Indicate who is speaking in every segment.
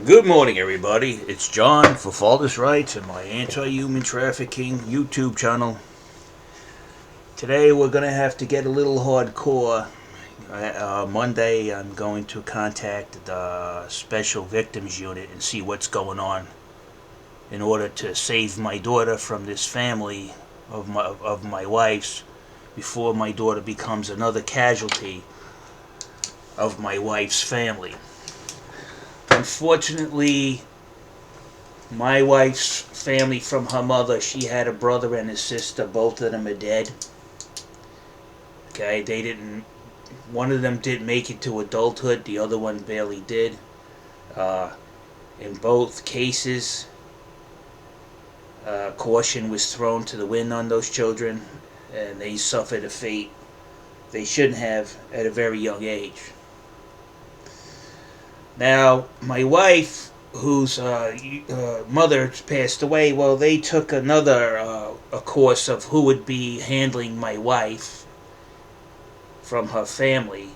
Speaker 1: Good morning, everybody. It's John for Father's Rights and my anti-human trafficking YouTube channel. Today we're going to have to get a little hardcore. Monday I'm going to contact the Special Victims Unit and see what's going on in order to save my daughter from this family of my wife's before my daughter becomes another casualty of my wife's family. Unfortunately, my wife's family from her mother, she had a brother and a sister. Both of them are dead. Okay, one of them didn't make it to adulthood. The other one barely did. In both cases, caution was thrown to the wind on those children, and they suffered a fate they shouldn't have at a very young age. Now, my wife, whose mother passed away, well, they took another a course of who would be handling my wife from her family.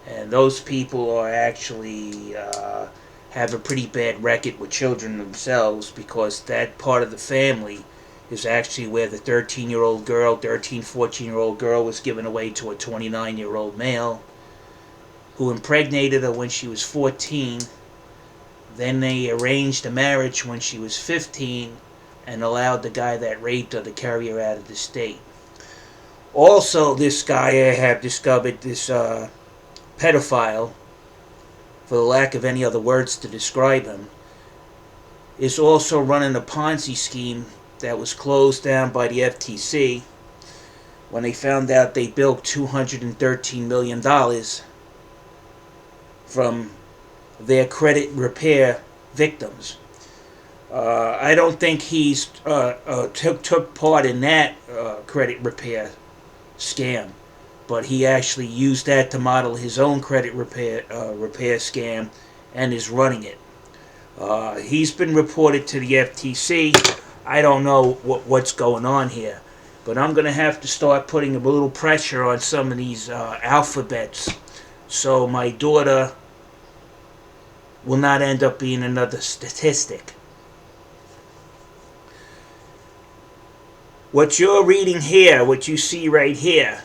Speaker 1: And those people are actually have a pretty bad record with children themselves, because that part of the family is actually where the 13-year-old girl, 14-year-old girl was given away to a 29-year-old male who impregnated her when she was 14. Then they arranged a marriage when she was 15 and allowed the guy that raped her to carry her out of the state. Also, this guy I have discovered, this pedophile, for the lack of any other words to describe him, is also running a Ponzi scheme that was closed down by the FTC when they found out they bilked $213 million from their credit repair victims. I don't think he's took part in that credit repair scam, but he actually used that to model his own credit repair scam and is running it. He's been reported to the FTC. I don't know what's going on here, but I'm going to have to start putting a little pressure on some of these alphabets, so my daughter will not end up being another statistic. What you're reading here, what you see right here,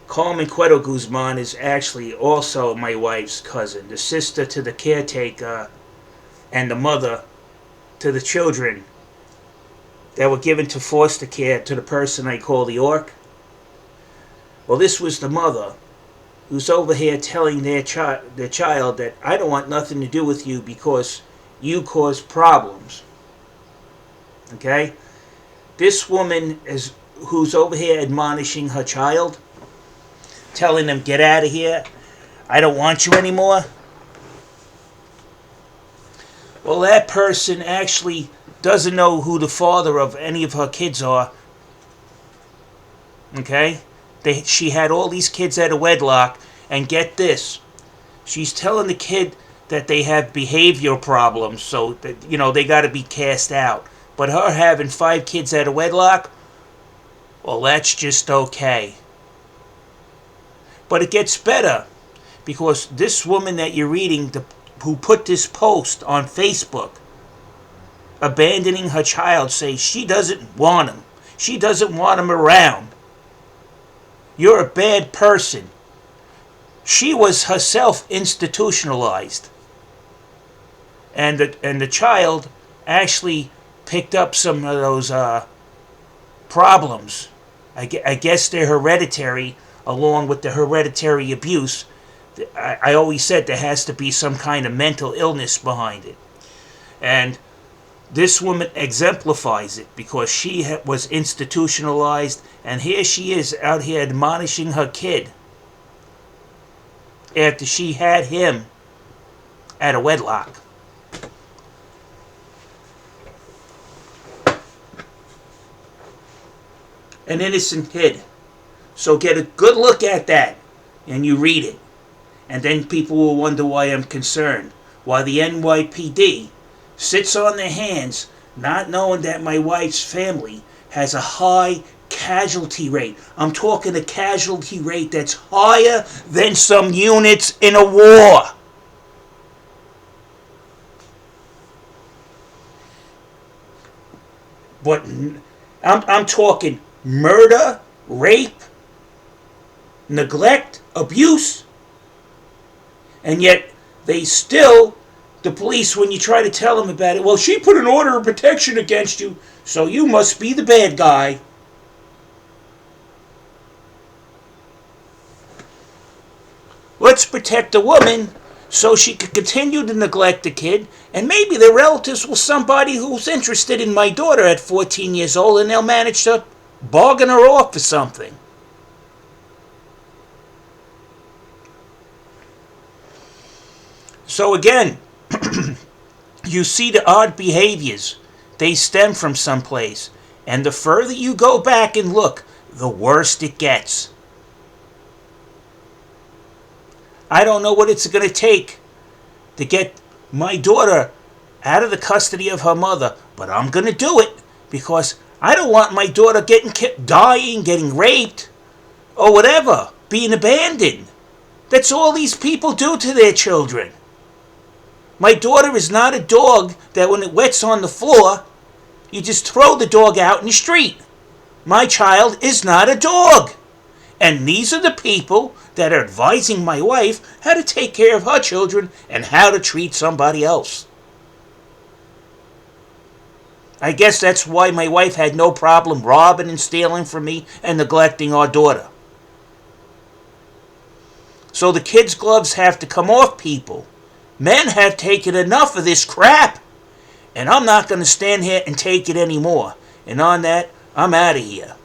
Speaker 1: Carmen Cueto Guzman is actually also my wife's cousin, the sister to the caretaker and the mother to the children that were given to foster care to the person I call the Orc. Well, this was the mother who's over here telling their child that I don't want nothing to do with you because you cause problems. Okay? This woman who's over here admonishing her child, telling them, get out of here, I don't want you anymore. Well, that person actually doesn't know who the father of any of her kids are. Okay? She had all these kids out of wedlock, and get this, she's telling the kid that they have behavioral problems, so that they got to be cast out. But her having 5 kids out of wedlock, well, that's just okay. But it gets better, because this woman that you're reading, who put this post on Facebook, abandoning her child, says she doesn't want him. She doesn't want him around. You're a bad person. She was herself institutionalized. And the child actually picked up some of those problems. I guess they're hereditary, along with the hereditary abuse. I always said there has to be some kind of mental illness behind it. And this woman exemplifies it, because she was institutionalized, and here she is out here admonishing her kid after she had him out of wedlock. An innocent kid. So get a good look at that, and you read it. And then people will wonder why I'm concerned. Why the NYPD sits on their hands, not knowing that my wife's family has a high casualty rate. I'm talking a casualty rate that's higher than some units in a war. But I'm talking murder, rape, neglect, abuse. And yet they still, the police, when you try to tell them about it, well, she put an order of protection against you, so you must be the bad guy. Let's protect the woman so she could continue to neglect the kid, and maybe the relatives will somebody who's interested in my daughter at 14 years old, and they'll manage to bargain her off for something. So again, you see the odd behaviors. They stem from someplace. And the further you go back and look, the worse it gets. I don't know what it's going to take to get my daughter out of the custody of her mother, but I'm going to do it because I don't want my daughter dying, getting raped, or whatever, being abandoned. That's all these people do to their children. My daughter is not a dog that when it wets on the floor, you just throw the dog out in the street. My child is not a dog. And these are the people that are advising my wife how to take care of her children and how to treat somebody else. I guess that's why my wife had no problem robbing and stealing from me and neglecting our daughter. So the kids' gloves have to come off, people. Men have taken enough of this crap, and I'm not going to stand here and take it anymore. And on that, I'm out of here.